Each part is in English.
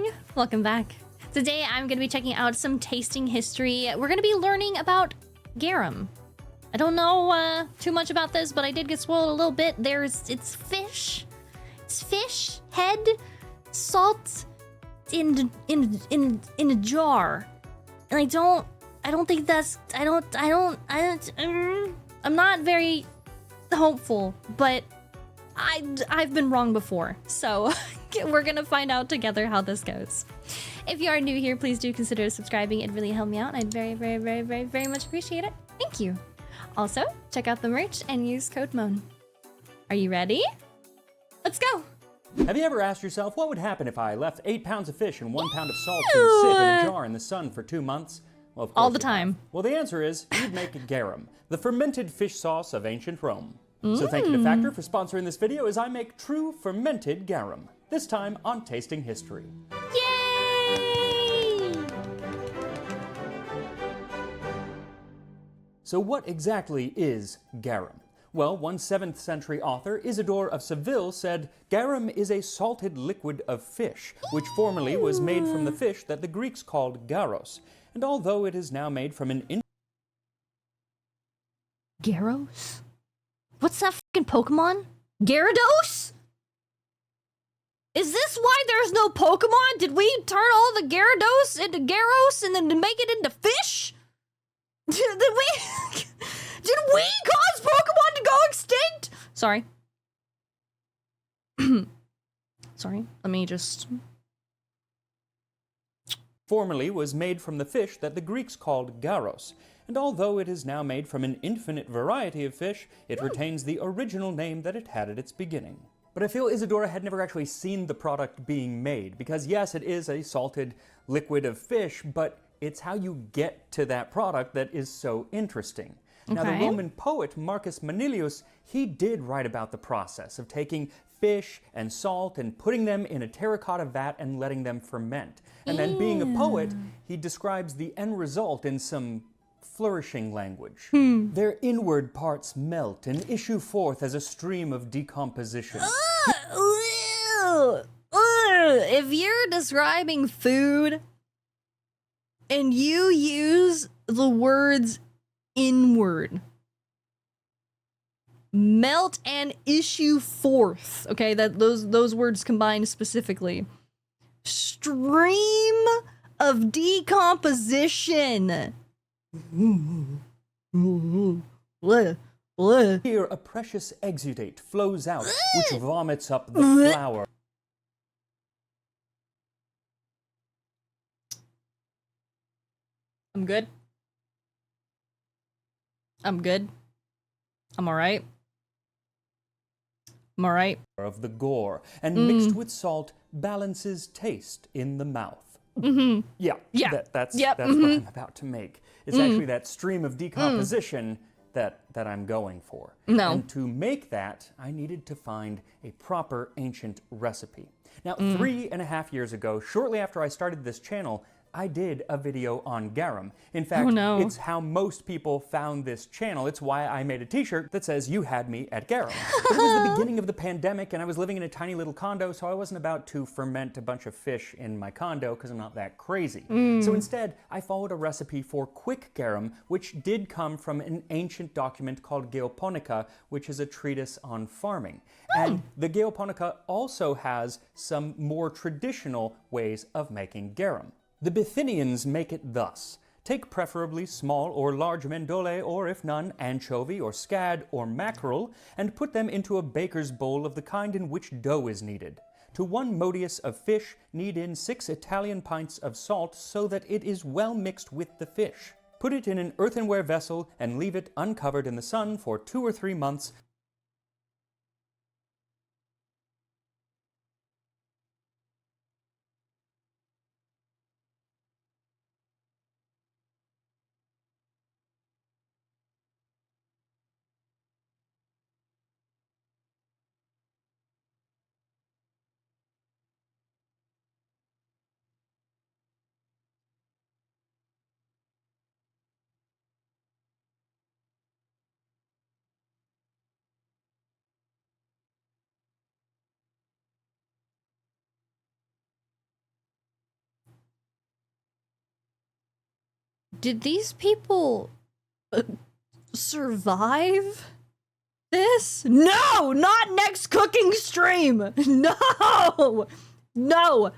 morning! Welcome back. Today I'm going to be checking out some tasting history. We're going to be learning about garum. I don't know too much about this, but I did get spoiled a little bit. It's fish. It's fish head, salt in a jar. And I don't think that's I'm not very hopeful, but I've been wrong before. So we're gonna find out together how this goes. If you are new here, please do consider subscribing. It really helped me out. I'd very much appreciate it. Thank you. Also, check out the merch and use code MOAN. Are you ready? Let's go. Have you ever asked yourself what would happen if I left 8 pounds of fish and 1 pound of salt to sit in a jar in the sun for 2 months? Well, of course all the time. Have. Well, the answer is you'd make garum, the fermented fish sauce of ancient Rome. So thank you to Factor for sponsoring this video as I make true fermented garum, this time on Tasting History. Yay! So what exactly is garum? Well, one 7th century author, Isidore of Seville, said, "Garum is a salted liquid of fish, which formerly was made from the fish that the Greeks called garos, and although it is now made from an Gyarados? What's that fucking Pokemon? Gyarados? Is this why there's no Pokemon? Did we turn all the Gyarados into Gyarados and then make it into fish? Did we cause Pokemon to go extinct? Sorry. Sorry, let me just... Formerly was made from the fish that the Greeks called garos, and although it is now made from an infinite variety of fish, it retains the original name that it had at its beginning. But I feel Isadora had never actually seen the product being made, because yes, it is a salted liquid of fish, but it's how you get to that product that is so interesting. Now, the Roman poet Marcus Manilius, he did write about the process of taking fish and salt and putting them in a terracotta vat and letting them ferment. And then being a poet, he describes the end result in some flourishing language. Their inward parts melt and issue forth as a stream of decomposition. If you're describing food and you use the words inward, melt and issue forth, okay, that those words combined specifically, stream of decomposition. Here a precious exudate flows out, which vomits up the flour. I'm good. I'm good. I'm alright. I'm alright. Of the gore, and mixed with salt, balances taste in the mouth. Yeah, that's what I'm about to make. It's actually that stream of decomposition that I'm going for. No. And to make that, I needed to find a proper ancient recipe. Now, 3.5 years ago, shortly after I started this channel, I did a video on garum. In fact, it's how most people found this channel. It's why I made a t-shirt that says, "You had me at garum." But it was the beginning of the pandemic and I was living in a tiny little condo, so I wasn't about to ferment a bunch of fish in my condo because I'm not that crazy. So instead, I followed a recipe for quick garum, which did come from an ancient document called Geoponica, which is a treatise on farming. And the Geoponica also has some more traditional ways of making garum. The Bithynians make it thus. Take preferably small or large mendole, or if none, anchovy or scad or mackerel, and put them into a baker's bowl of the kind in which dough is kneaded. To 1 modius of fish, knead in 6 Italian pints of salt so that it is well mixed with the fish. Put it in an earthenware vessel and leave it uncovered in the sun for 2 or 3 months. Did these people survive this? No, not next cooking stream. No, no.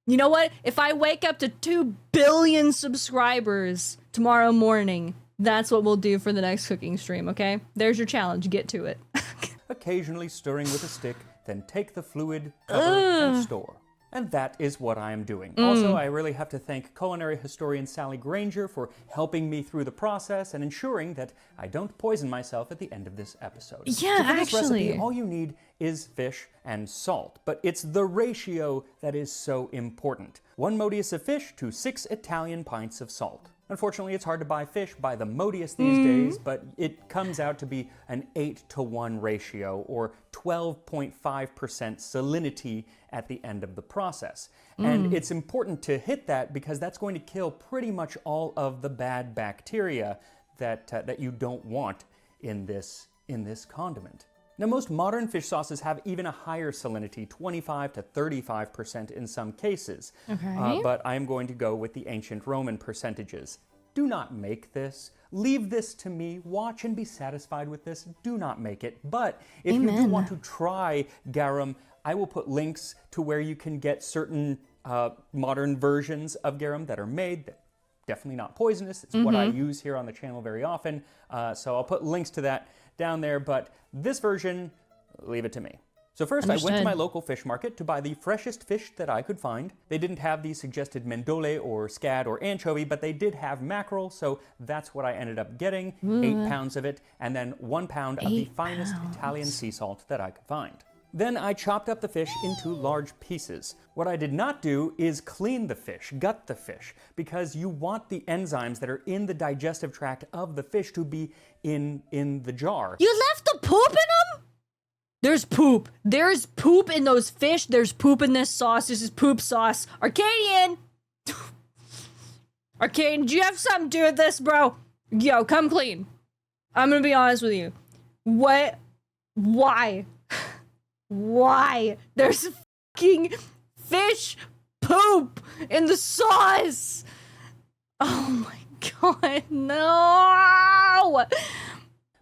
You know what? If I wake up to 2 billion subscribers tomorrow morning, that's what we'll do for the next cooking stream, okay? There's your challenge. Get to it. Occasionally stirring with a stick, then take the fluid, cover, and store. And that is what I am doing. Also, I really have to thank culinary historian Sally Granger for helping me through the process and ensuring that I don't poison myself at the end of this episode. Yeah, so for this actually. recipe, all you need is fish and salt, but it's the ratio that is so important. 1 modius of fish to 6 Italian pints of salt. Unfortunately, it's hard to buy fish by the modius these days, but it comes out to be an 8-to-1 ratio, or 12.5% salinity at the end of the process. And it's important to hit that because that's going to kill pretty much all of the bad bacteria that you don't want in this condiment. Now, most modern fish sauces have even a higher salinity, 25 to 35% in some cases. Okay. But I'm going to go with the ancient Roman percentages. Do not make this. Leave this to me. Watch and be satisfied with this. Do not make it. But if you do want to try garum, I will put links to where you can get certain modern versions of garum that are made. Definitely not poisonous. It's what I use here on the channel very often. So I'll put links to that down there, but this version, leave it to me. So first I went to my local fish market to buy the freshest fish that I could find. They didn't have the suggested mendole or scad or anchovy, but they did have mackerel, so that's what I ended up getting, 8 pounds of it, and then 1 pound of the finest Italian sea salt that I could find. Then I chopped up the fish into large pieces. What I did not do is clean the fish, gut the fish, because you want the enzymes that are in the digestive tract of the fish to be in the jar. You left the poop in them? There's poop. There's poop in those fish. There's poop in this sauce. This is poop sauce. Arcadian! Arcadian, do you have something to do with this, bro? Yo, come clean. I'm gonna be honest with you. What? Why? Why? There's fucking fish poop in the sauce! Oh my god, no!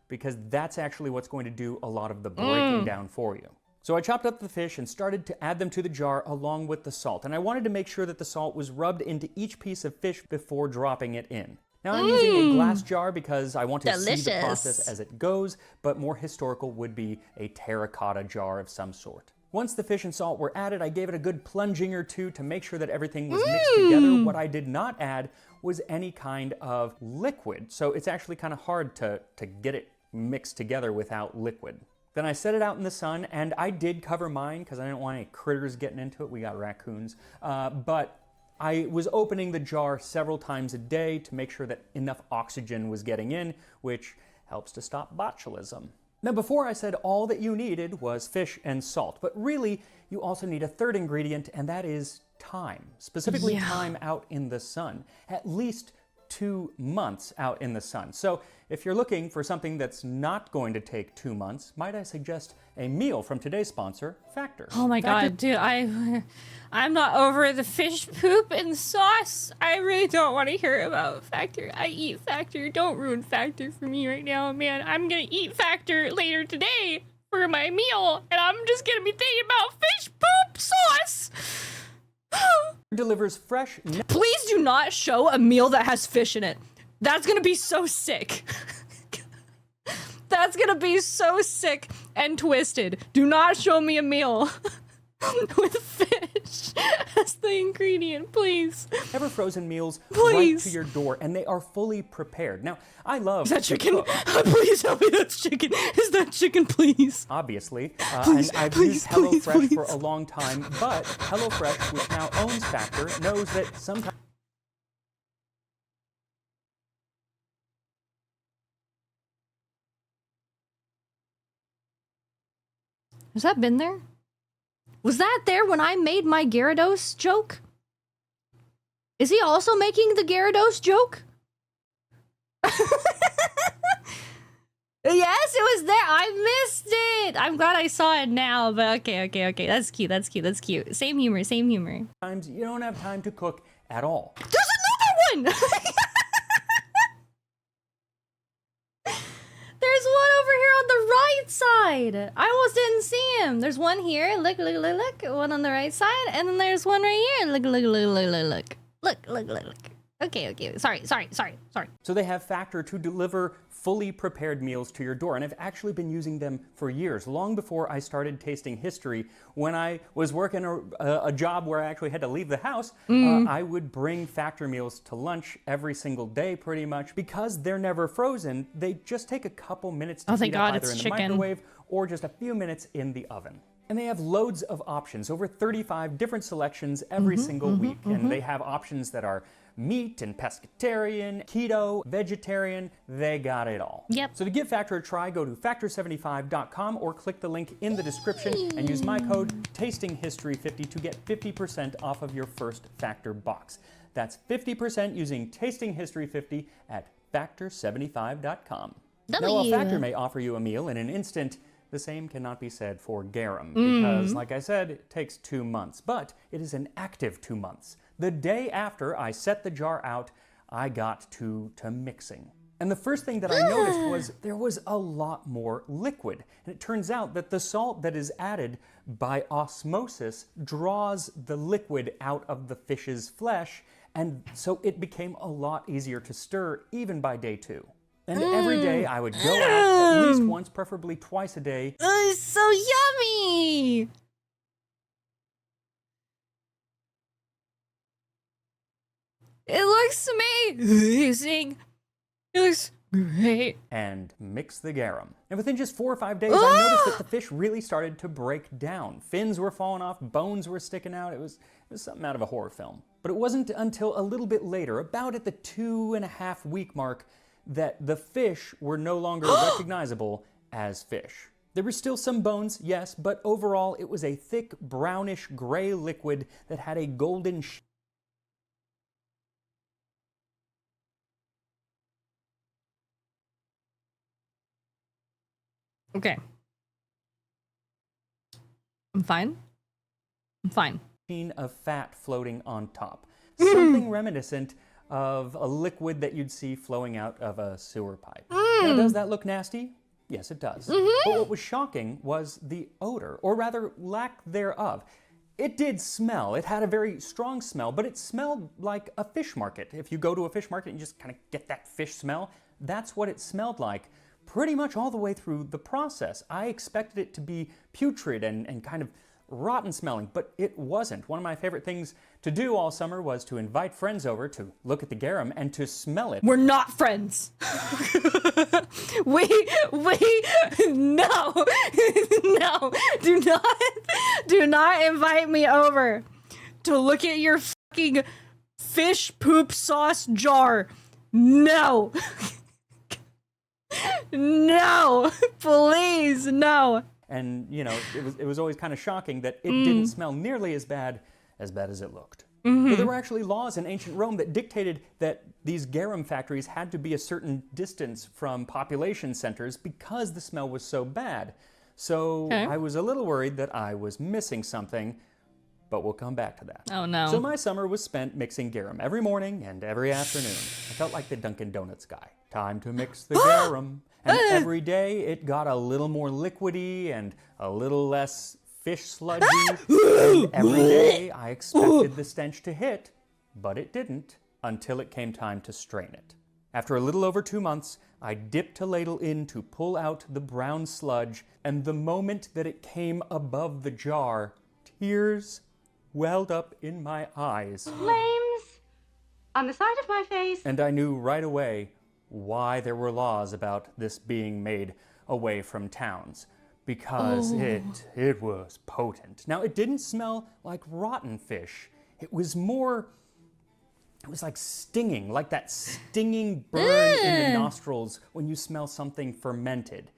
Because that's actually what's going to do a lot of the breaking down for you. So I chopped up the fish and started to add them to the jar along with the salt. And I wanted to make sure that the salt was rubbed into each piece of fish before dropping it in. Now I'm using a glass jar because I want to see the process as it goes, but more historical would be a terracotta jar of some sort. Once the fish and salt were added, I gave it a good plunging or two to make sure that everything was mixed together. What I did not add was any kind of liquid, so it's actually kind of hard to get it mixed together without liquid. Then I set it out in the sun, and I did cover mine because I didn't want any critters getting into it. We got raccoons. But I was opening the jar several times a day to make sure that enough oxygen was getting in, which helps to stop botulism. Now, before I said all that you needed was fish and salt, but really you also need a third ingredient, and that is time. Specifically time out in the sun. At least 2 months out in the sun. So if you're looking for something that's not going to take 2 months, might I suggest a meal from today's sponsor, Factor. Oh my god, dude, I'm not over the fish poop and sauce. I really don't want to hear about Factor. I eat Factor. Don't ruin Factor for me right now, man. I'm gonna eat Factor later today for my meal, and I'm just gonna be thinking about fish poop sauce. Delivers fresh. Please do not show a meal that has fish in it. That's gonna be so sick. That's gonna be so sick and twisted. Do not show me a meal with fish as the ingredient, please. Ever frozen meals please. Right to your door, and they are fully prepared. Now, I love. Is that chicken? Please tell me that's chicken. Is that chicken, please? Obviously. Please, and I've please, used HelloFresh please. for a long time, but HelloFresh, which now owns Factor, knows that sometimes. Has that been there? Was that there when I made my Gyarados joke? Is he also making the Gyarados joke? Yes, it was there. I missed it. I'm glad I saw it now, but okay. That's cute. Same humor. Sometimes you don't have time to cook at all. There's another one! here on the right side. I almost didn't see him. There's one here. Look. One on the right side. And then there's one right here. Look. Okay. Sorry. So they have Factor to deliver fully prepared meals to your door, and I've actually been using them for years, long before I started tasting history. When I was working a job where I actually had to leave the house, I would bring Factor meals to lunch every single day, pretty much. Because they're never frozen, they just take a couple minutes to heat up either in the microwave or just a few minutes in the oven. And they have loads of options, over 35 different selections every single week. And they have options that are meat and pescatarian, keto, vegetarian, they got it all. Yep. So to give Factor a try, go to factor75.com or click the link in the description and use my code TASTINGHISTORY50 to get 50% off of your first Factor box. That's 50% using TASTINGHISTORY50 at factor75.com. Now, while Factor may offer you a meal in an instant, the same cannot be said for garum, because, like I said, it takes 2 months, but it is an active 2 months. The day after I set the jar out, I got to mixing. And the first thing that I noticed was there was a lot more liquid. And it turns out that the salt that is added by osmosis draws the liquid out of the fish's flesh, and so it became a lot easier to stir even by day 2. And every day I would go out at least once, preferably twice a day. It's so yummy! It looks amazing. It looks great. And mix the garum. And within just 4 or 5 days, I noticed that the fish really started to break down. Fins were falling off, bones were sticking out. It was something out of a horror film. But it wasn't until a little bit later, about at the 2.5 week mark, that the fish were no longer recognizable as fish. There were still some bones, yes, but overall it was a thick brownish gray liquid that had a golden Okay. I'm fine. sheen of fat floating on top. Something reminiscent of a liquid that you'd see flowing out of a sewer pipe. Now, does that look nasty? Yes, it does. But what was shocking was the odor, or rather lack thereof. It did smell. It had a very strong smell, but it smelled like a fish market. If you go to a fish market and you just kind of get that fish smell, that's what it smelled like pretty much all the way through the process. I expected it to be putrid and kind of rotten smelling, but it wasn't. One of my favorite things to do all summer was to invite friends over to look at the garum and to smell it. We're not friends. No, do not invite me over to look at your fucking fish poop sauce jar. No. No, please, no. And, you know, it was always kind of shocking that it didn't smell nearly as bad as it looked. But there were actually laws in ancient Rome that dictated that these garum factories had to be a certain distance from population centers because the smell was so bad. So I was a little worried that I was missing something, but we'll come back to that. Oh, no. So my summer was spent mixing garum every morning and every afternoon. I felt like the Dunkin' Donuts guy. Time to mix the garum. And every day it got a little more liquidy and a little less fish sludgy. And every day I expected the stench to hit, but it didn't until it came time to strain it. After a little over 2 months, I dipped a ladle in to pull out the brown sludge, and the moment that it came above the jar, tears welled up in my eyes. Flames on the side of my face. And I knew right away why there were laws about this being made away from towns. Because it was potent. Now, it didn't smell like rotten fish. It was like stinging, like that stinging burn in the nostrils when you smell something fermented.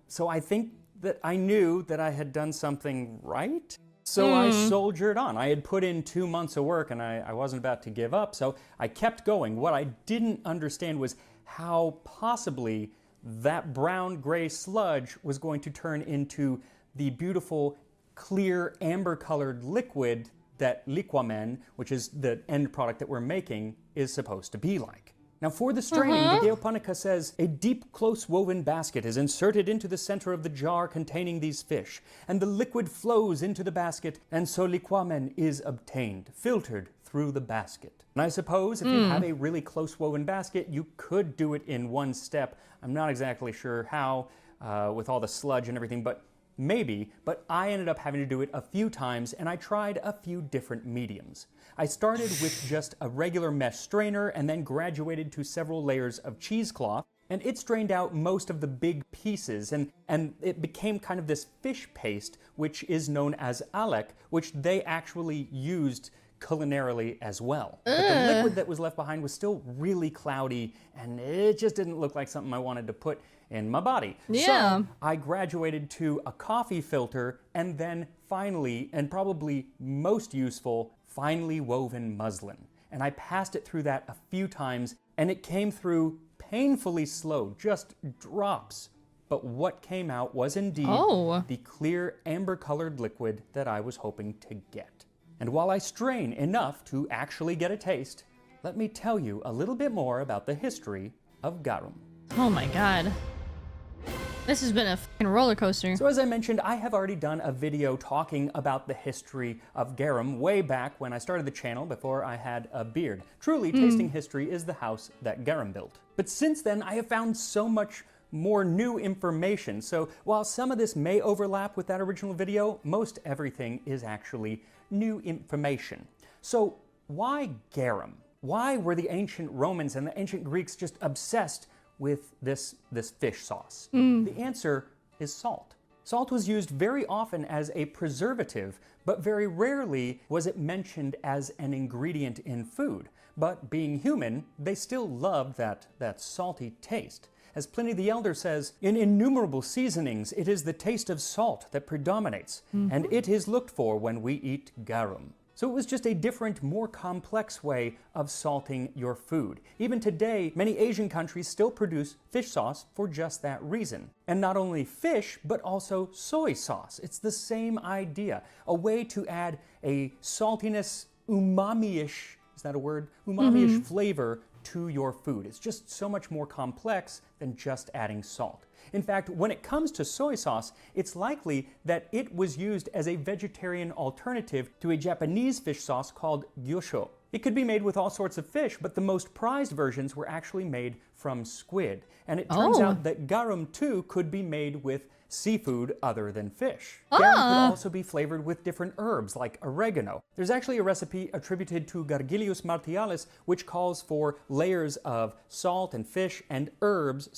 So I think that I knew that I had done something right. So I soldiered on. I had put in 2 months of work and I wasn't about to give up, so I kept going. What I didn't understand was how possibly that brown-gray sludge was going to turn into the beautiful, clear, amber-colored liquid that liquamen, which is the end product that we're making, is supposed to be like. Now for the straining, the Geoponica says, a deep, close-woven basket is inserted into the center of the jar containing these fish, and the liquid flows into the basket, and so liquamen is obtained, filtered through the basket. And I suppose if you have a really close-woven basket, you could do it in one step. I'm not exactly sure how, with all the sludge and everything, but maybe, but I ended up having to do it a few times, and I tried a few different mediums. I started with just a regular mesh strainer and then graduated to several layers of cheesecloth, and it strained out most of the big pieces, and it became kind of this fish paste, which is known as alec, which they actually used culinarily as well. But the liquid that was left behind was still really cloudy, and it just didn't look like something I wanted to put in my body. Yeah. So I graduated to a coffee filter, and then finally, and probably most useful, finely woven muslin. And I passed it through that a few times, and it came through painfully slow, just drops. But what came out was indeed the clear amber-colored liquid that I was hoping to get. And while I strain enough to actually get a taste, let me tell you a little bit more about the history of garum. Oh my god. This has been a fucking roller coaster. So as I mentioned, I have already done a video talking about the history of garum way back when I started the channel before I had a beard. Truly, tasting history is the house that garum built. But since then, I have found so much more new information. So while some of this may overlap with that original video, most everything is actually new information. So why garum? Why were the ancient Romans and the ancient Greeks just obsessed with this fish sauce? The answer is salt. Salt was used very often as a preservative, but very rarely was it mentioned as an ingredient in food. But being human, they still loved that salty taste. As Pliny the Elder says, in innumerable seasonings, it is the taste of salt that predominates, and it is looked for when we eat garum. So it was just a different, more complex way of salting your food. Even today, many Asian countries still produce fish sauce for just that reason. And not only fish, but also soy sauce. It's the same idea. A way to add a saltiness, umami-ish, is that a word? Umami-ish flavor to your food. It's just so much more complex than just adding salt. In fact, when it comes to soy sauce, it's likely that it was used as a vegetarian alternative to a Japanese fish sauce called gyosho. It could be made with all sorts of fish, but the most prized versions were actually made from squid. And it turns out that garum too could be made with seafood other than fish. Garum could also be flavored with different herbs like oregano. There's actually a recipe attributed to Gargilius Martialis which calls for layers of salt and fish and herbs,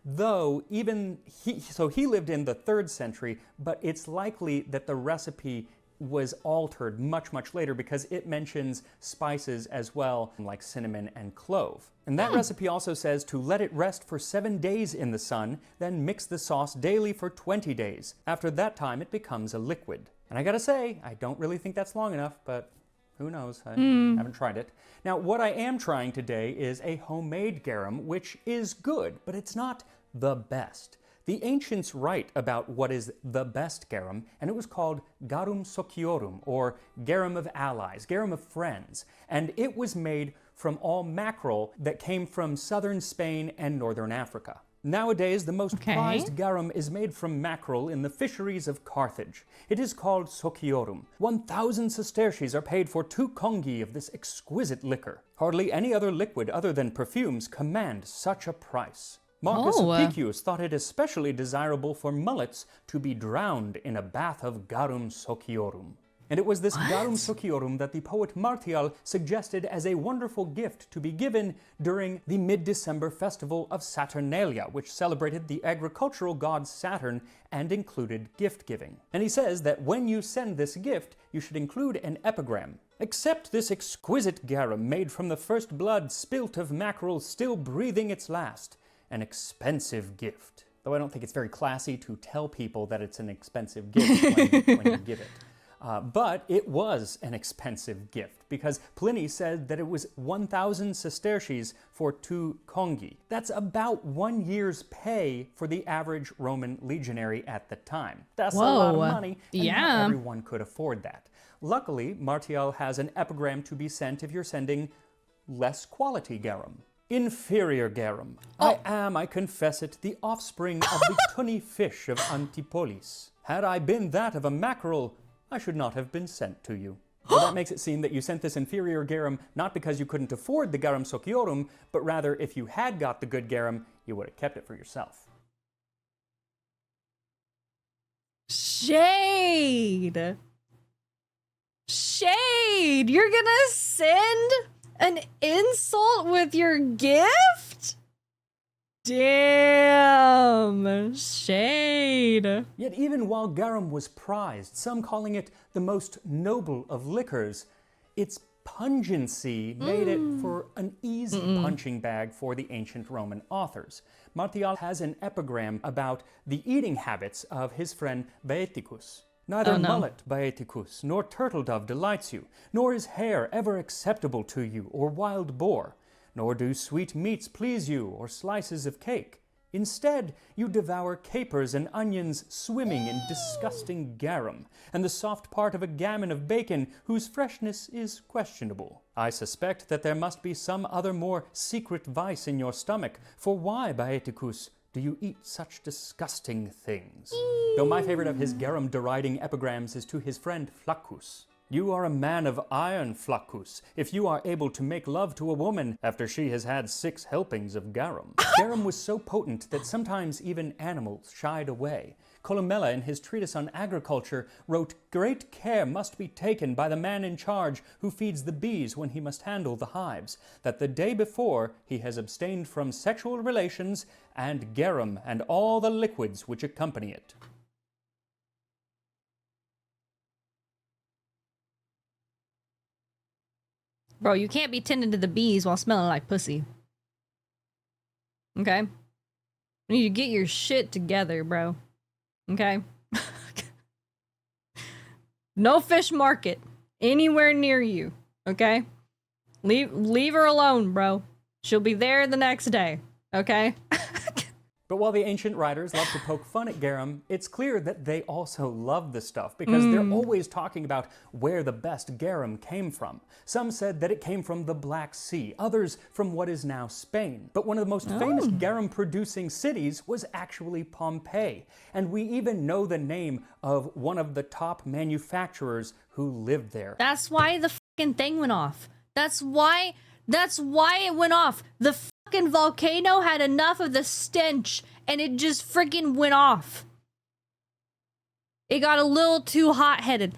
though even he lived in the 3rd century, but it's likely that the recipe was altered much, much later because it mentions spices as well, like cinnamon and clove. And that recipe also says to let it rest for 7 days in the sun, then mix the sauce daily for 20 days. After that time, it becomes a liquid. And I gotta say, I don't really think that's long enough, but who knows? I haven't tried it. Now, what I am trying today is a homemade garum, which is good, but it's not the best. The ancients write about what is the best garum, and it was called garum sociorum, or garum of allies, garum of friends. And it was made from all mackerel that came from southern Spain and northern Africa. Nowadays, the most prized garum is made from mackerel in the fisheries of Carthage. It is called sociorum. 1,000 sesterces are paid for 2 congi of this exquisite liquor. Hardly any other liquid other than perfumes command such a price. Marcus Apicius thought it especially desirable for mullets to be drowned in a bath of garum sociorum. And it was this garum sociorum that the poet Martial suggested as a wonderful gift to be given during the mid-December festival of Saturnalia, which celebrated the agricultural god Saturn and included gift-giving. And he says that when you send this gift, you should include an epigram. Accept this exquisite garum made from the first blood spilt of mackerel still breathing its last. An expensive gift. Though I don't think it's very classy to tell people that it's an expensive gift when you give it. But it was an expensive gift because Pliny said that it was 1,000 sesterces for 2 congi. That's about 1 year's pay for the average Roman legionary at the time. That's a lot of money, and not everyone could afford that. Luckily, Martial has an epigram to be sent if you're sending less quality garum. Inferior garum. I confess it, the offspring of the tunny fish of Antipolis. Had I been that of a mackerel, I should not have been sent to you. So that makes it seem that you sent this inferior garum not because you couldn't afford the garum sociorum, but rather if you had got the good garum, you would have kept it for yourself. Shade! Shade! You're gonna send an insult with your gift? Damn! Shade! Yet even while garum was prized, some calling it the most noble of liquors, its pungency made it for an easy punching bag for the ancient Roman authors. Martial has an epigram about the eating habits of his friend Boeticus. Neither mullet, Boeticus, nor turtle dove delights you, nor is hare ever acceptable to you, or wild boar, nor do sweet meats please you, or slices of cake. Instead, you devour capers and onions swimming in disgusting garum, and the soft part of a gammon of bacon whose freshness is questionable. I suspect that there must be some other more secret vice in your stomach, for why, Boeticus, do you eat such disgusting things? Though my favorite of his garum-deriding epigrams is to his friend Flaccus. You are a man of iron, Flaccus, if you are able to make love to a woman after she has had 6 helpings of garum. Garum was so potent that sometimes even animals shied away. Columella, in his treatise on agriculture, wrote, "Great care must be taken by the man in charge who feeds the bees when he must handle the hives, that the day before he has abstained from sexual relations and garum and all the liquids which accompany it." Bro, you can't be tending to the bees while smelling like pussy. Okay? You need to get your shit together, bro. Okay? No fish market anywhere near you. Okay? Leave her alone, bro. She'll be there the next day. Okay? But while the ancient writers love to poke fun at garum, it's clear that they also love the stuff because they're always talking about where the best garum came from. Some said that it came from the Black Sea, others from what is now Spain. But one of the most famous garum-producing cities was actually Pompeii, and we even know the name of one of the top manufacturers who lived there. That's why the fucking thing went off. That's why it went off. The fucking volcano had enough of the stench and it just freaking went off. It got a little too hot-headed.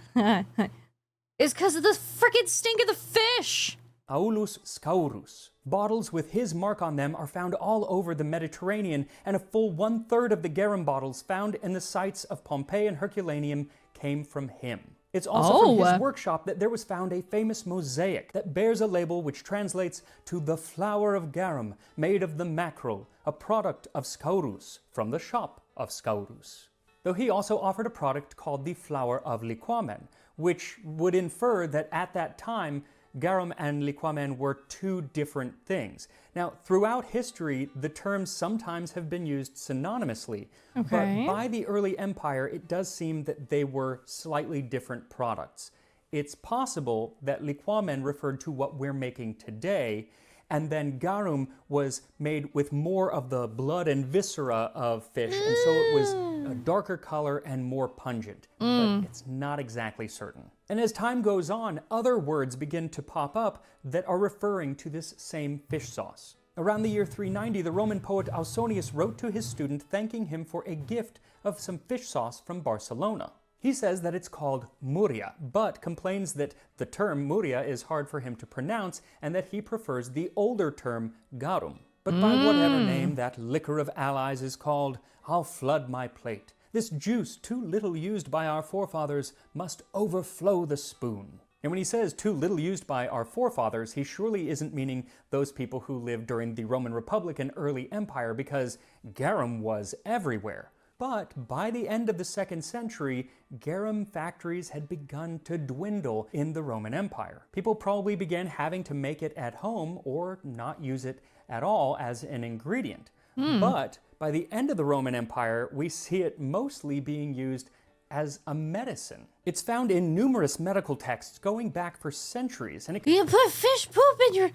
It's because of the freaking stink of the fish. Aulus Scaurus. Bottles with his mark on them are found all over the Mediterranean, and a full 1/3 of the garum bottles found in the sites of Pompeii and Herculaneum came from him. It's also from his workshop that there was found a famous mosaic that bears a label which translates to the flower of garum, made of the mackerel, a product of Scaurus, from the shop of Scaurus. Though he also offered a product called the flower of liquamen, which would infer that at that time, garum and liquamen were 2 different things. Now, throughout history, the terms sometimes have been used synonymously, but by the early empire, it does seem that they were slightly different products. It's possible that liquamen referred to what we're making today, and then garum was made with more of the blood and viscera of fish, and so it was a darker color and more pungent, but it's not exactly certain. And as time goes on, other words begin to pop up that are referring to this same fish sauce. Around the year 390, the Roman poet Ausonius wrote to his student thanking him for a gift of some fish sauce from Barcelona. He says that it's called muria, but complains that the term muria is hard for him to pronounce and that he prefers the older term garum. But by whatever name that liquor of allies is called, I'll flood my plate. This juice, too little used by our forefathers, must overflow the spoon. And when he says too little used by our forefathers, he surely isn't meaning those people who lived during the Roman Republic and early empire, because garum was everywhere. But by the end of the 2nd century, garum factories had begun to dwindle in the Roman Empire. People probably began having to make it at home or not use it at all as an ingredient. But by the end of the Roman Empire, we see it mostly being used as a medicine. It's found in numerous medical texts going back for centuries, and You put fish poop in your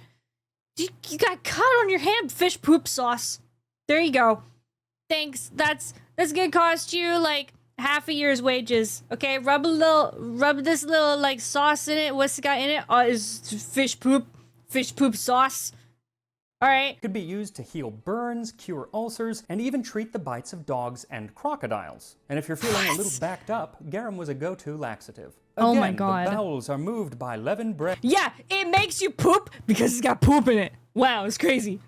You got cut on your hand, fish poop sauce. There you go. Thanks. That's gonna cost you like half a year's wages. Okay, rub this little like sauce in it. What's it got in it? Is fish poop sauce. All right. Could be used to heal burns, cure ulcers, and even treat the bites of dogs and crocodiles. And if you're feeling a little backed up, garum was a go-to laxative. Again, oh my god. The bowels are moved by leavened bread. Yeah, it makes you poop because it's got poop in it. Wow, it's crazy.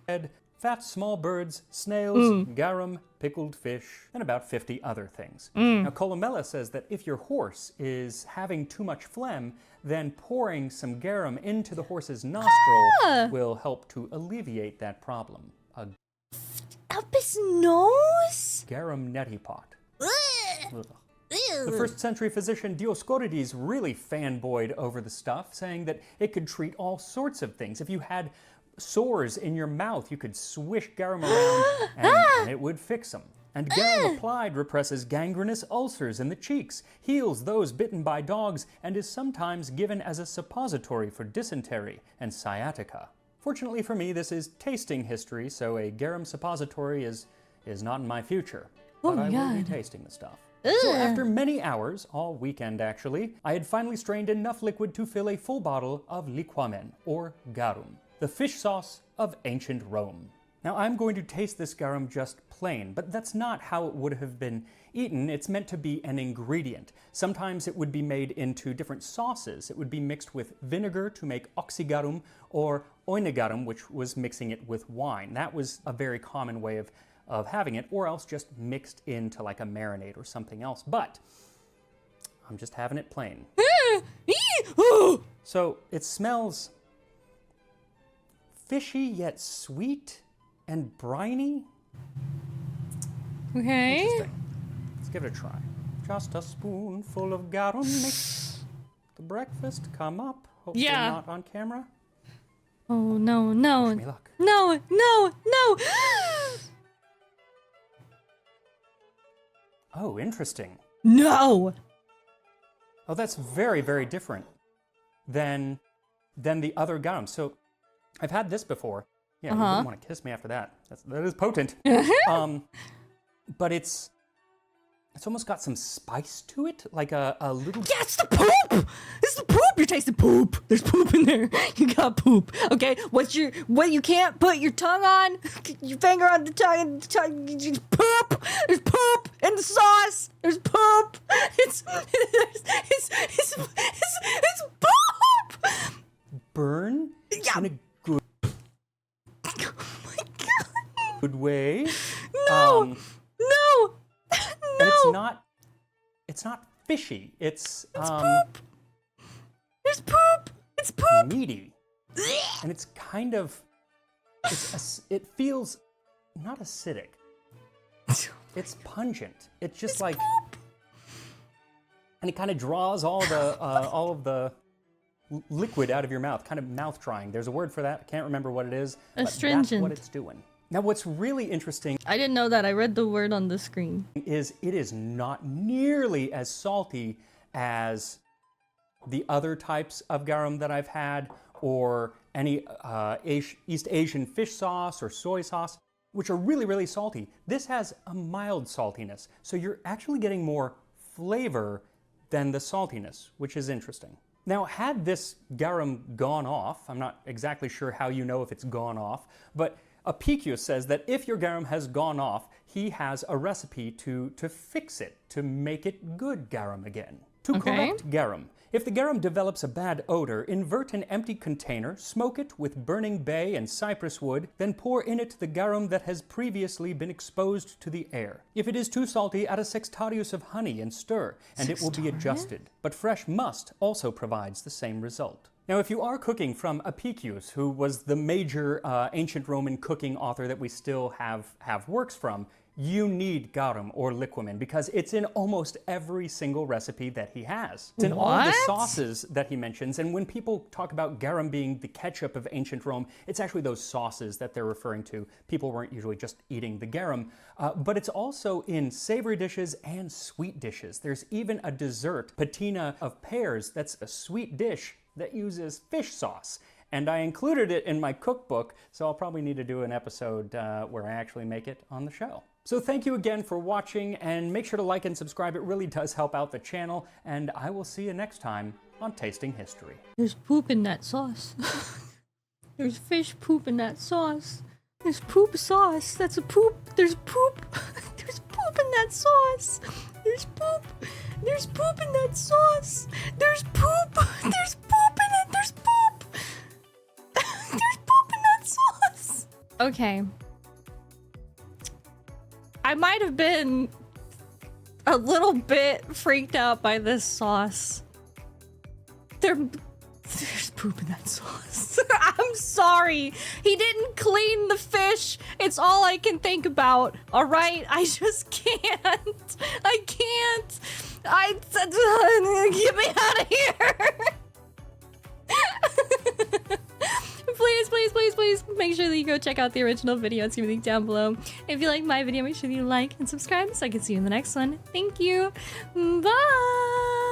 Fat small birds, snails, garum, pickled fish, and about 50 other things. Now, Columella says that if your horse is having too much phlegm, then pouring some garum into the horse's nostril will help to alleviate that problem. Up his nose? Garum neti pot. The first century physician Dioscorides really fanboyed over the stuff, saying that it could treat all sorts of things. If you had sores in your mouth, you could swish garum around and it would fix them. And garum applied represses gangrenous ulcers in the cheeks, heals those bitten by dogs, and is sometimes given as a suppository for dysentery and sciatica. Fortunately for me, this is tasting history, so a garum suppository is not in my future. But I will be tasting the stuff. So after many hours, all weekend actually, I had finally strained enough liquid to fill a full bottle of liquamen, or garum, the fish sauce of ancient Rome. Now I'm going to taste this garum just plain, but that's not how it would have been eaten. It's meant to be an ingredient. Sometimes it would be made into different sauces. It would be mixed with vinegar to make oxygarum, or oinigarum, which was mixing it with wine. That was a very common way of having it, or else just mixed into like a marinade or something else. But I'm just having it plain. So it smells fishy yet sweet and briny. Okay. Interesting. Let's give it a try. Just a spoonful of garum makes the breakfast come up. Hopefully not on camera. Oh no, no. Wish me luck. No, no, no. Oh, interesting. No. Oh, that's very, very different than the other garum. So I've had this before. Yeah, you wouldn't want to kiss me after that. That is potent. But it's almost got some spice to it, like a little. Yeah, it's the poop. It's the poop. You're tasting poop. There's poop in there. You got poop. Okay, what you can't put your tongue on, your finger on the tongue, and the tongue. Poop. There's poop in the sauce. There's poop. It's poop. Burn. Yeah. In a good. Oh my god. Good way. No. No. And it's not fishy. It's poop. There's poop. It's poop. Meaty. And it's kind of it feels not acidic. It's pungent. It's just like poop. And it kind of draws all of the liquid out of your mouth, kind of mouth drying. There's a word for that. I can't remember what it is. Astringent. That's what it's doing. Now, what's really interesting, I didn't know that. I read the word on the screen. is it is not nearly as salty as the other types of garum that I've had, or any East Asian fish sauce or soy sauce, which are really, really salty. This has a mild saltiness, so you're actually getting more flavor than the saltiness, which is interesting. Now, had this garum gone off, I'm not exactly sure how you know if it's gone off, but Apicius says that if your garum has gone off, he has a recipe to fix it, to make it good garum again. To correct garum, if the garum develops a bad odor, invert an empty container, smoke it with burning bay and cypress wood, then pour in it the garum that has previously been exposed to the air. If it is too salty, add a sextarius of honey and stir, and it will be adjusted. But fresh must also provides the same result. Now, if you are cooking from Apicius, who was the major ancient Roman cooking author that we still have works from, you need garum or liquamen because it's in almost every single recipe that he has. It's in all the sauces that he mentions, and when people talk about garum being the ketchup of ancient Rome, it's actually those sauces that they're referring to. People weren't usually just eating the garum, but it's also in savory dishes and sweet dishes. There's even a dessert, patina of pears, that's a sweet dish that uses fish sauce. and I included it in my cookbook, so I'll probably need to do an episode where I actually make it on the show. So thank you again for watching, and make sure to like and subscribe. It really does help out the channel, and I will see you next time on Tasting History. There's poop in that sauce. There's fish poop in that sauce. There's poop sauce. That's a poop. There's poop. There's poop in that sauce. There's poop. There's poop in that sauce. There's poop. There's poop in it. There's poop. There's poop in that sauce. Okay. I might have been a little bit freaked out by this sauce. There's poop in that sauce. I'm sorry. He didn't clean the fish. It's all I can think about. All right? I just can't. I can't. Get me out of here. Please make sure that you go check out the original video. It's gonna be linked down below. If you like my video, make sure that you like and subscribe so I can see you in the next one. Thank you. Bye.